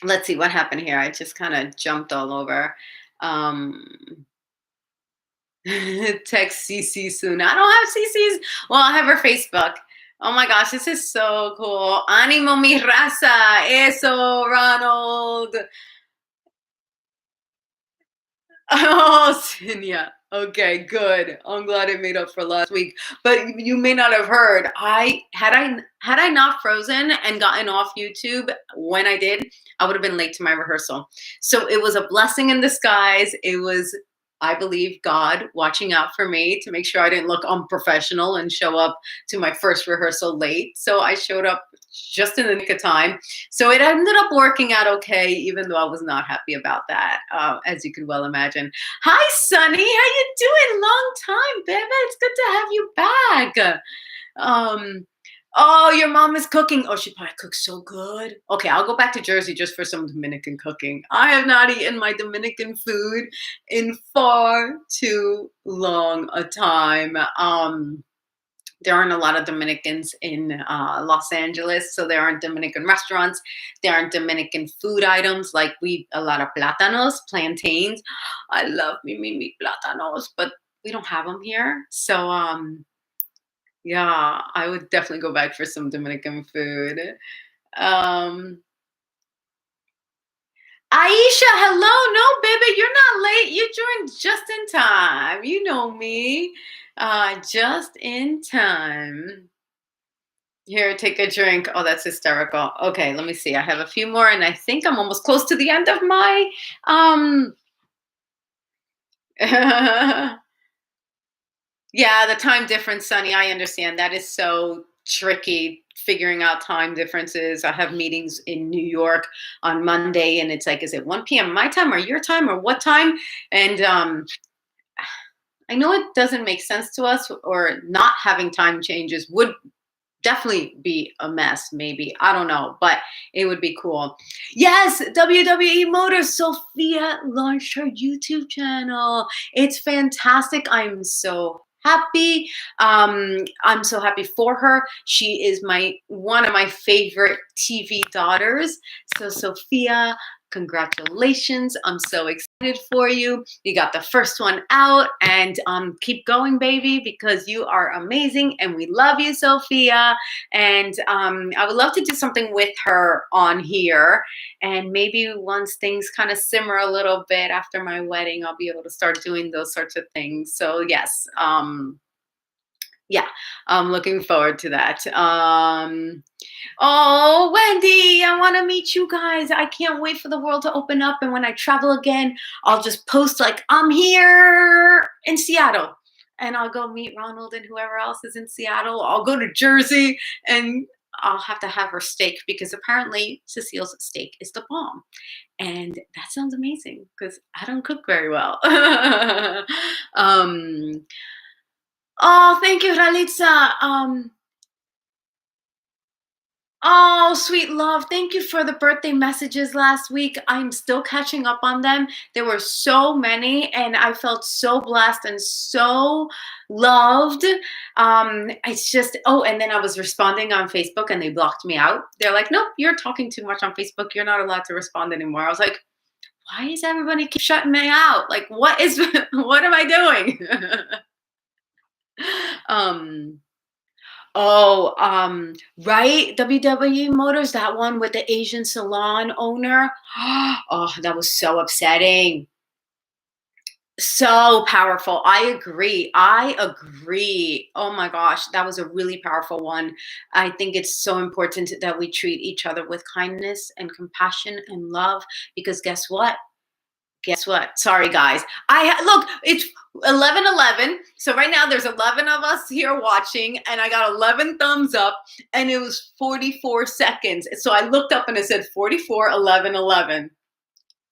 Let's see what happened here. I just kind of jumped all over. Text CC soon. I don't have CC's. Well, I have her Facebook. Oh my gosh, this is so cool. Animo mi raza. Eso, Ronald. Oh, Cinia. Okay, good. I'm glad it made up for last week. But you may not have heard. Had I not frozen and gotten off YouTube when I did, I would have been late to my rehearsal. So it was a blessing in disguise. It was, I believe, God watching out for me to make sure I didn't look unprofessional and show up to my first rehearsal late. So I showed up just in the nick of time. So it ended up working out okay, even though I was not happy about that, as you can well imagine. Hi, Sunny. How you doing? Long time, baby. It's good to have you back. Oh, your mom is cooking. Oh, she probably cooks so good. Okay, I'll go back to Jersey just for some Dominican cooking. I have not eaten my Dominican food in far too long a time. There aren't a lot of Dominicans in Los Angeles, so there aren't Dominican restaurants. There aren't Dominican food items like we a lot of plátanos, plantains. I love me plátanos, but we don't have them here. So yeah, I would definitely go back for some Dominican food. Um, Aisha, hello. No, baby, you're not late. You joined just in time. You know me. Just in time. Here, take a drink. Oh, that's hysterical. Okay, let me see. I have a few more, and I think I'm almost close to the end of my yeah, the time difference, Sunny. I understand. That is so tricky figuring out time differences. I have meetings in New York on Monday, and it's like, is it 1 p.m. my time or your time or what time? And I know it doesn't make sense to us, or not having time changes would definitely be a mess, maybe. I don't know, but it would be cool. Yes, WWE Motors. Sophia launched her YouTube channel. It's fantastic. I'm so happy. I'm so happy for her. She is one of my favorite TV daughters. So Sophia, congratulations. I'm so excited for you. You got the first one out, and keep going, baby, because you are amazing and we love you, Sophia. And I would love to do something with her on here. And maybe once things kind of simmer a little bit after my wedding, I'll be able to start doing those sorts of things. So yes, yeah, I'm looking forward to that. Oh, Wendy, I want to meet you guys. I can't wait for the world to open up. And when I travel again, I'll just post like, I'm here in Seattle. And I'll go meet Ronald and whoever else is in Seattle. I'll go to Jersey, and I'll have to have her steak, because apparently Cecile's steak is the bomb. And that sounds amazing because I don't cook very well. um, oh, thank you, Ralitza. Oh, sweet love. Thank you for the birthday messages last week. I'm still catching up on them. There were so many, and I felt so blessed and so loved. It's just, oh, and then I was responding on Facebook and they blocked me out. They're like, nope, you're talking too much on Facebook. You're not allowed to respond anymore. I was like, why is everybody keep shutting me out? Like, what is, what am I doing? um, Oh, right. WWE Motors, that one with the Asian salon owner. Oh, that was so upsetting. So powerful. I agree. I agree. Oh my gosh, that was a really powerful one. I think it's so important that we treat each other with kindness and compassion and love, because guess what? Guess what? Sorry, guys. Look, it's 11:11. So right now there's 11 of us here watching, and I got 11 thumbs up, and it was 44 seconds. So I looked up and it said 44, 11, 11.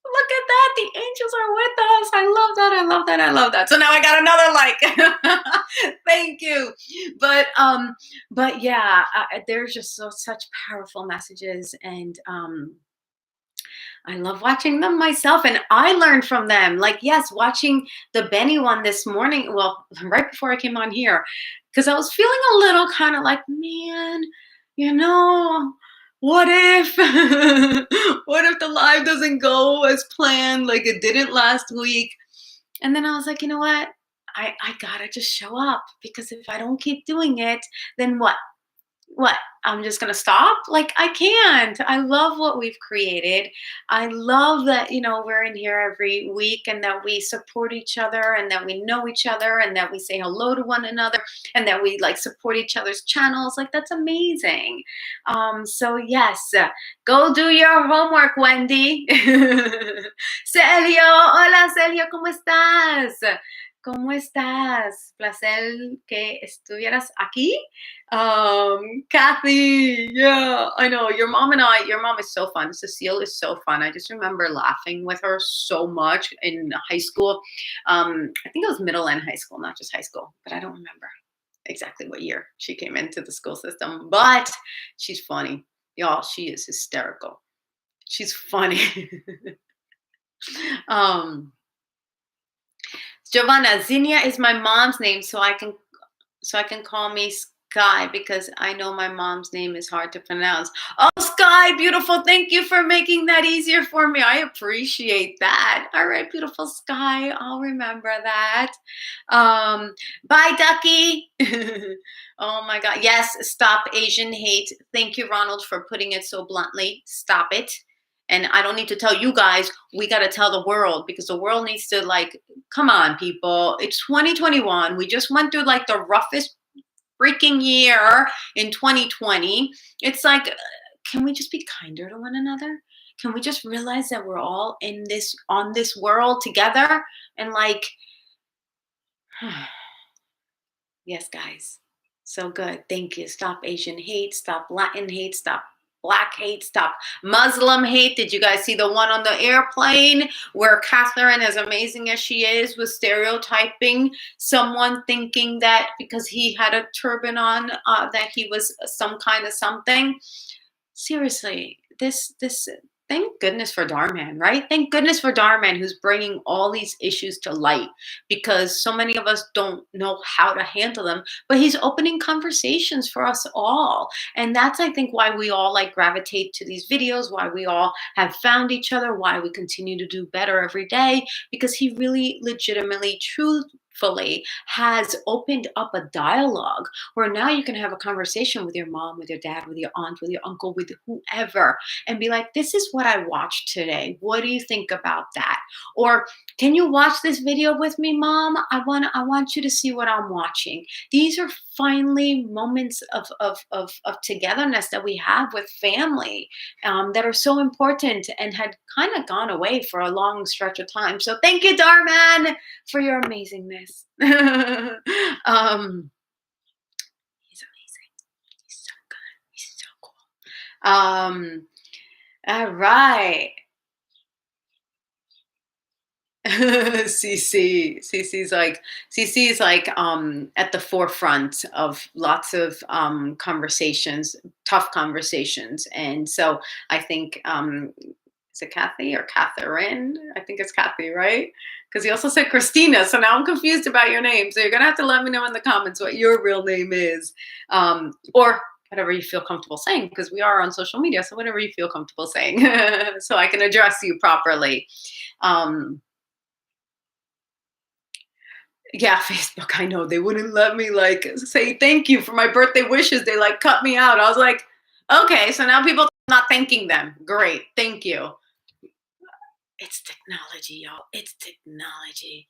Look at that. The angels are with us. I love that. I love that. I love that. So now I got another like. Thank you. But yeah, there's just such powerful messages, and I love watching them myself, and I learned from them. Like, yes, watching the Benny one this morning, well, right before I came on here, because I was feeling a little kind of like, man, you know, what if, what if the live doesn't go as planned, like it didn't last week? And then I was like, you know what? I gotta just show up, because if I don't keep doing it, then what? What? I'm just gonna stop? Like, I can't. I love what we've created. I love that, we're in here every week, and that we support each other, and that we know each other, and that we say hello to one another, and that we like support each other's channels. Like, that's amazing. So yes, go do your homework, Wendy. Celio, hola Celio, ¿cómo estás? ¿Cómo estás? Placer que estuvieras aquí. Kathy, yeah, I know your mom is so fun. Cecile is so fun. I just remember laughing with her so much in high school. I think it was middle and high school, not just high school, but I don't remember. exactly what year she came into the school system, but she's funny. Y'all, she is hysterical. She's funny. um, Giovanna, Zinnia is my mom's name, so I can call me Sky because I know my mom's name is hard to pronounce. Oh, Sky, beautiful. Thank you for making that easier for me. I appreciate that. All right, beautiful Sky. I'll remember that. Bye, Ducky. Oh my God. Yes, stop Asian hate. Thank you, Ronald, for putting it so bluntly. Stop it. And I don't need to tell you guys, we got to tell the world, because the world needs to, like, come on, people. It's 2021. We just went through like the roughest freaking year in 2020. It's like, can we just be kinder to one another? Can we just realize that we're all in this, on this world together? And like, yes, guys. So good. Thank you. Stop Asian hate. Stop Latin hate. Stop Black hate. Stop Muslim hate. Did you guys see the one on the airplane where Catherine, as amazing as she is, was stereotyping someone, thinking that because he had a turban on, that he was some kind of something? Seriously, this thank goodness for Dharman, right? Thank goodness for Dharman, who's bringing all these issues to light, because so many of us don't know how to handle them, but he's opening conversations for us all. And that's, I think, why we all like gravitate to these videos, why we all have found each other, why we continue to do better every day, because he really legitimately, truthfully has opened up a dialogue where now you can have a conversation with your mom, with your dad, with your aunt, with your uncle, with whoever, and be like, this is what I watched today. What do you think about that? Or can you watch this video with me, mom? I want you to see what I'm watching. These are finally moments of togetherness that we have with family, that are so important and had kind of gone away for a long stretch of time. So thank you, Dharman, for your amazingness. He's amazing. He's so good. He's so cool. All right. CC's like at the forefront of lots of conversations, tough conversations. And so I think is it Kathy or Catherine? I think it's Kathy, right? Because he also said Christina, so now I'm confused about your name. So you're gonna have to let me know in the comments what your real name is, or whatever you feel comfortable saying, because we are on social media. So whatever you feel comfortable saying, so I can address you properly. Yeah, Facebook, I know. They wouldn't let me like say thank you for my birthday wishes. They like cut me out. I was like, okay, so now people are not thanking them. Great, thank you. It's technology, y'all. It's technology.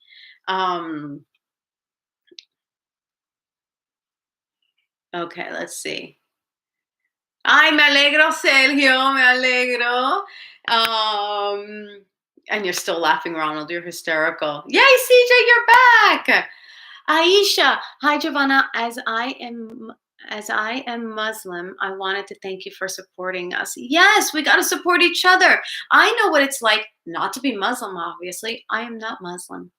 Okay, let's see. Ay, me alegro, Sergio, me alegro. And you're still laughing, Ronald. You're hysterical. Yay, CJ, you're back. Aisha, hi Giovanna. As I am Muslim, I wanted to thank you for supporting us. Yes, we got to support each other. I know what it's like not to be Muslim, obviously. I am not Muslim.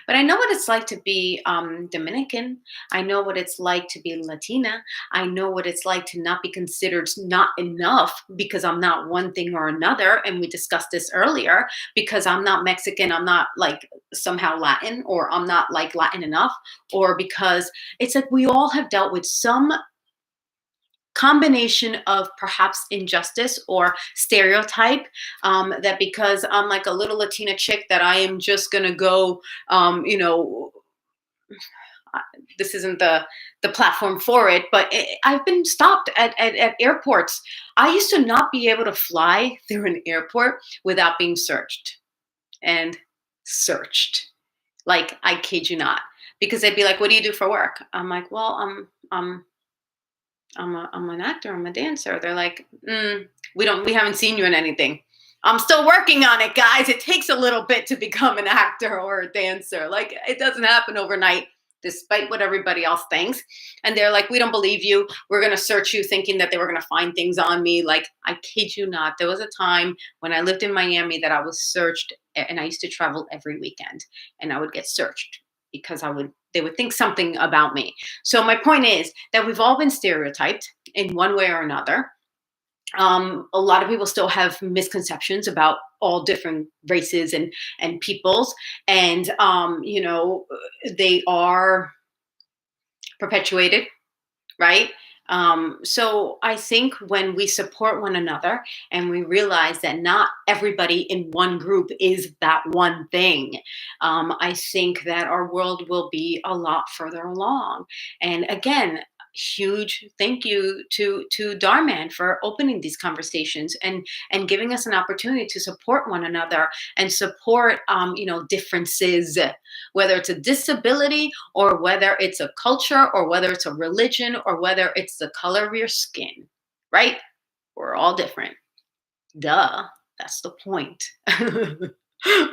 But I know what it's like to be Dominican. I know what it's like to be Latina. I know what it's like to not be considered not enough because I'm not one thing or another. And we discussed this earlier, because I'm not Mexican, I'm not like somehow Latin, or I'm not like Latin enough, or because it's like we all have dealt with some combination of perhaps injustice or stereotype, that because I'm like a little Latina chick that I am just gonna go, you know, this isn't the platform for it, but I've been stopped at airports. I used to not be able to fly through an airport without being searched and searched. Like, I kid you not, because they'd be like, "What do you do for work?" I'm like, "Well, I'm an actor, I'm a dancer." They're like, we haven't seen you in anything. I'm still working on it, guys. It takes a little bit to become an actor or a dancer. Like, it doesn't happen overnight, despite what everybody else thinks. And they're like, "We don't believe you. We're going to search you," thinking that they were going to find things on me. Like, I kid you not. There was a time when I lived in Miami that I was searched, and I used to travel every weekend, and I would get searched because I would would think something about me. So my point is that we've all been stereotyped in one way or another. A lot of people still have misconceptions about all different races and peoples, and they are perpetuated, right? So I think when we support one another and we realize that not everybody in one group is that one thing, I think that our world will be a lot further along. And again, huge thank you to Darman for opening these conversations and giving us an opportunity to support one another and support differences, whether it's a disability or whether it's a culture or whether it's a religion or whether it's the color of your skin, right? We're all different. Duh, that's the point.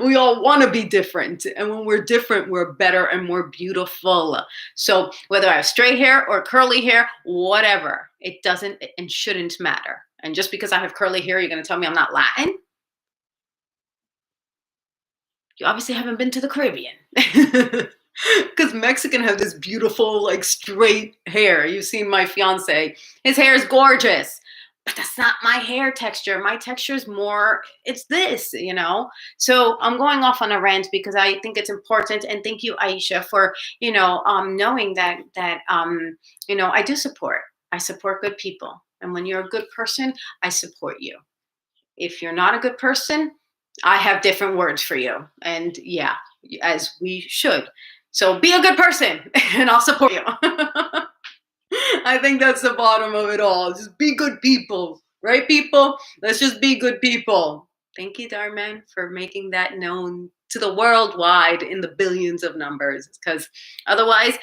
We all want to be different. And when we're different, we're better and more beautiful. So whether I have straight hair or curly hair, whatever, it doesn't and shouldn't matter. And just because I have curly hair, you're going to tell me I'm not Latin? You obviously haven't been to the Caribbean. Because Mexican have this beautiful, like, straight hair. You've seen my fiance. His hair is gorgeous. But that's not my hair texture. My texture is more, it's this, So I'm going off on a rant because I think it's important. And thank you, Aisha, for, knowing that I do support. I support good people. And when you're a good person, I support you. If you're not a good person, I have different words for you. And yeah, as we should. So be a good person and I'll support you. I think that's the bottom of it all. Just be good people, right, people? Let's just be good people. Thank you, Darman, for making that known to the worldwide in the billions of numbers. Because otherwise,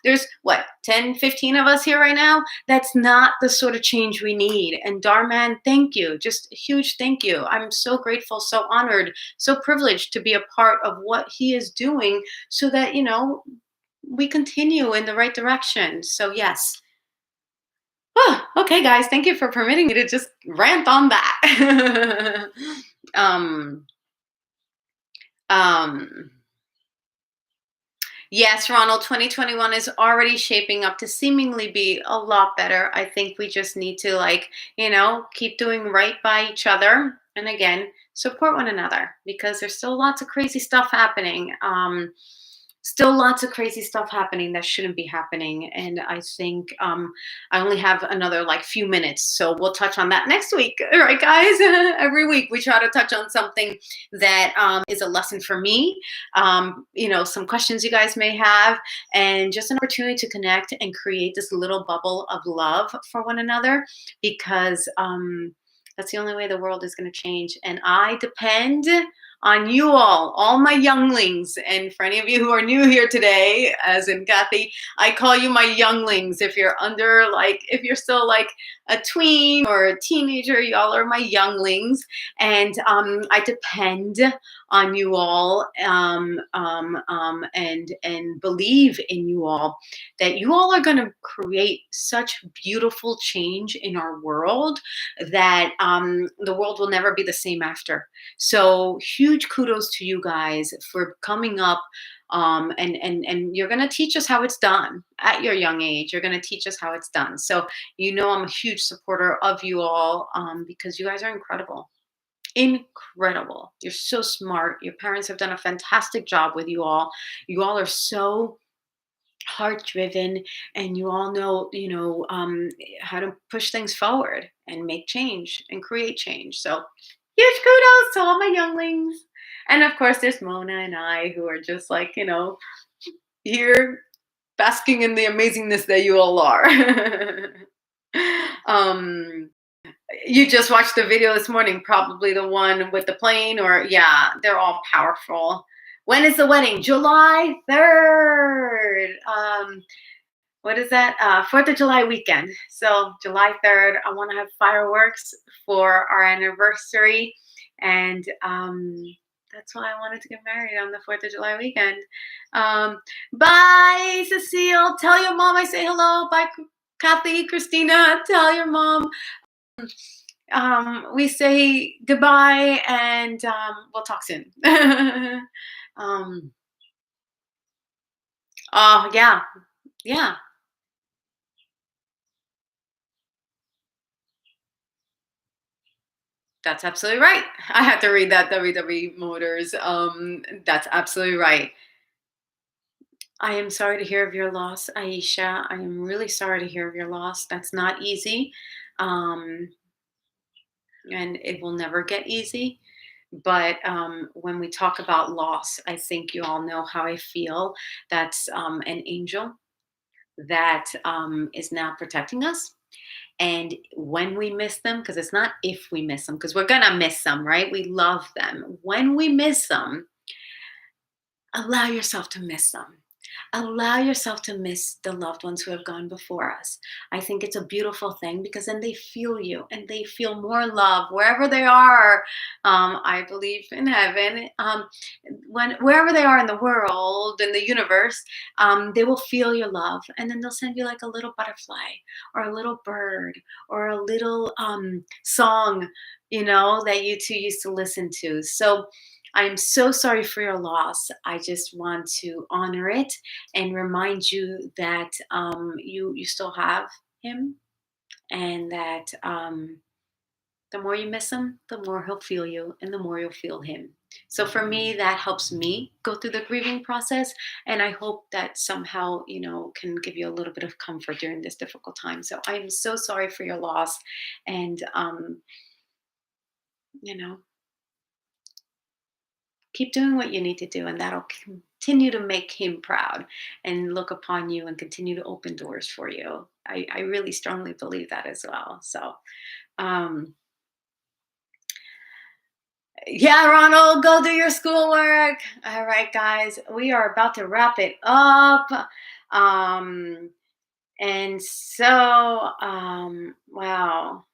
there's what, 10, 15 of us here right now? That's not the sort of change we need. And Darman, thank you. Just a huge thank you. I'm so grateful, so honored, so privileged to be a part of what he is doing so that, we continue in the right direction. So yes. Oh, okay, guys, thank you for permitting me to just rant on that. Yes, Ronald, 2021 is already shaping up to seemingly be a lot better. I think we just need to keep doing right by each other. And again, support one another because there's still lots of crazy stuff happening. Still lots of crazy stuff happening that shouldn't be happening. And I think I only have another few minutes. So we'll touch on that next week. All right, guys? Every week we try to touch on something that is a lesson for me, some questions you guys may have, and just an opportunity to connect and create this little bubble of love for one another, because that's the only way the world is going to change. And I depend on you all my younglings. And for any of you who are new here today, as in Kathy, I call you my younglings. If you're if you're still a tween or a teenager, y'all are my younglings. And I depend on you all and believe in you all, that you all are going to create such beautiful change in our world that the world will never be the same after. So huge kudos to you guys for coming up and you're going to teach us how it's done at your young age. You're going to teach us how it's done. So I'm a huge supporter of you all because you guys are incredible. Incredible. You're so smart. Your parents have done a fantastic job with you all. You all are so heart driven, and you all know how to push things forward and make change and create change. So huge kudos to all my younglings. And of course there's Mona and I, who are just here basking in the amazingness that you all are. You just watched the video this morning, probably the one with the plane, or yeah, they're all powerful. When is the wedding? July 3rd. What is that? 4th of July weekend. So July 3rd, I want to have fireworks for our anniversary. And that's why I wanted to get married on the 4th of July weekend. Bye, Cecile. Tell your mom I say hello. Bye, Kathy, Christina. Tell your mom. We say goodbye, and we'll talk soon. Oh, yeah. Yeah. That's absolutely right. I had to read that WWE Motors. That's absolutely right. I am sorry to hear of your loss, Aisha. I am really sorry to hear of your loss. That's not easy. Um, and it will never get easy. But when we talk about loss, I think you all know how I feel. That's an angel that is now protecting us. And when we miss them, because it's not if we miss them, because we're going to miss them, right? We love them. When we miss them, allow yourself to miss them. Allow yourself to miss the loved ones who have gone before us. I think it's a beautiful thing because then they feel you and they feel more love wherever they are. I believe in heaven. When wherever they are in the world, in the universe, they will feel your love, and then they'll send you like a little butterfly, or a little bird, or a little song, that you two used to listen to. So I'm so sorry for your loss. I just want to honor it and remind you that you still have him, and that the more you miss him, the more he'll feel you, and the more you'll feel him. So for me, that helps me go through the grieving process, and I hope that somehow can give you a little bit of comfort during this difficult time. So I'm so sorry for your loss, and you know keep doing what you need to do, and that'll continue to make him proud and look upon you and continue to open doors for you. I really strongly believe that as well. So um yeah, Ronald, go do your schoolwork. All right, guys, we are about to wrap it up. um and so wow.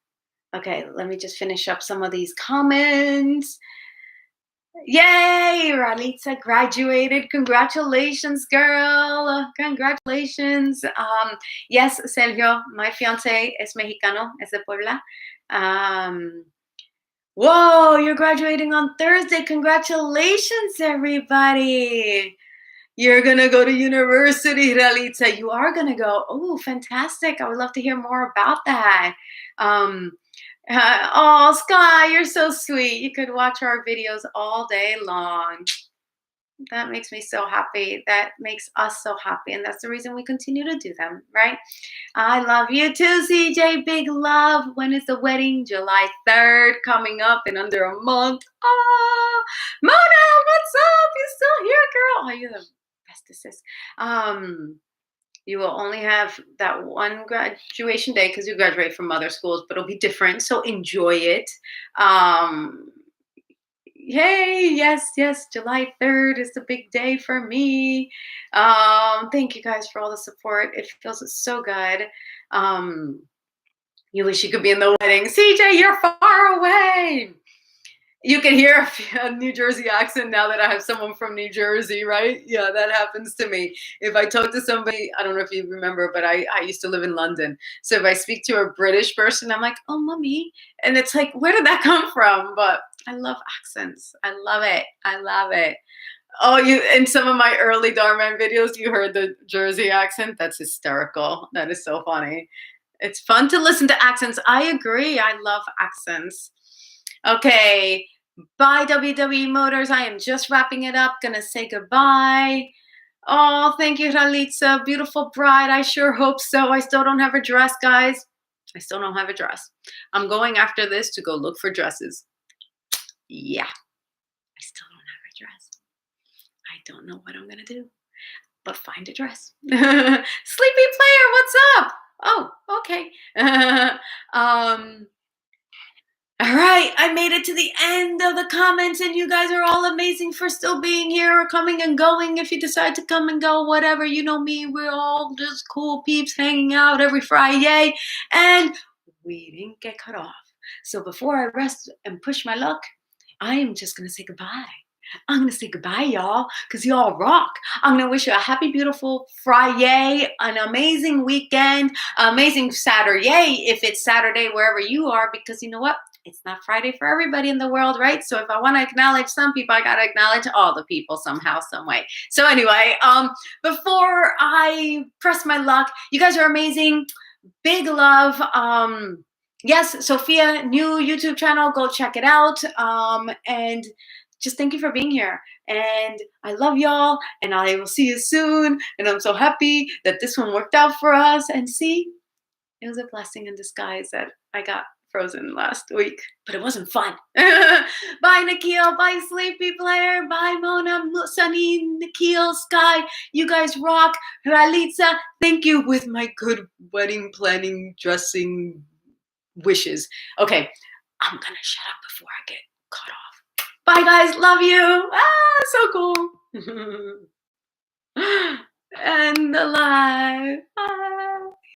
Okay, let me just finish up some of these comments. Yay! Ralitza graduated. Congratulations, girl. Congratulations. Yes, Sergio, my fiance es mexicano, es de Puebla. Um, Whoa, you're graduating on Thursday. Congratulations, everybody. You're going to go to university, Ralitza. You are going to go. Oh, fantastic. I would love to hear more about that. Um, oh, Sky, you're so sweet. You could watch our videos all day long. That makes me so happy. That makes us so happy. And that's the reason we continue to do them, right? I love you too, CJ. Big love. When is the wedding? July 3rd, coming up in under a month. Oh, Mona, what's up? You still here, girl? Oh, you're the bestest. You will only have that one graduation day because you graduate from other schools, but it'll be different. So enjoy it. Um, Yay! Yes, yes. July 3rd is the big day for me. Thank you guys for all the support. It feels so good. Um, you wish you could be in the wedding. CJ, you're far away. You can hear a New Jersey accent now that I have someone from New Jersey, right? Yeah, that happens to me. If I talk to somebody, I don't know if you remember, but I used to live in London. So if I speak to a British person, I'm like, oh, mommy. And it's like, where did that come from? But I love accents. I love it. I love it. Oh, you in some of my early Darman videos, you heard the Jersey accent. That's hysterical. That is so funny. It's fun to listen to accents. I agree. I love accents. Okay. Bye, WWE Motors. I am just wrapping it up. Gonna say goodbye. Oh, thank you, Ralitza. Beautiful bride. I sure hope so. I still don't have a dress, guys. I still don't have a dress. I'm going after this to go look for dresses. Yeah, I still don't have a dress. I don't know what I'm gonna do, but find a dress. Sleepy player, what's up? Oh, okay. All right, I made it to the end of the comments, and you guys are all amazing for still being here or coming and going. If you decide to come and go, whatever, you know me, we're all just cool peeps hanging out every Fri-YAY, and we didn't get cut off. So before I rest and push my luck, I am just going to say goodbye. I'm going to say goodbye, y'all, because y'all rock. I'm going to wish you a happy, beautiful Fri-YAY, an amazing weekend, amazing Saturday, if it's Saturday wherever you are, because you know what? it's not Friday for everybody in the world, right? So if I want to acknowledge some people, I got to acknowledge all the people somehow, some way. So anyway, before I press my luck, you guys are amazing. Big love. Yes, Sophia, new YouTube channel, go check it out. And just thank you for being here. And I love y'all, and I will see you soon. And I'm so happy that this one worked out for us. And see, it was a blessing in disguise that I got frozen last week, but it wasn't fun. Bye, Nikhil. Bye, Sleepy Player. Bye, Mona, Sunny, Nikhil, Sky. You guys rock. Ralitza, thank you with my good wedding planning, dressing wishes. Okay, I'm gonna shut up before I get cut off. Bye, guys. Love you. Ah, so cool. And alive.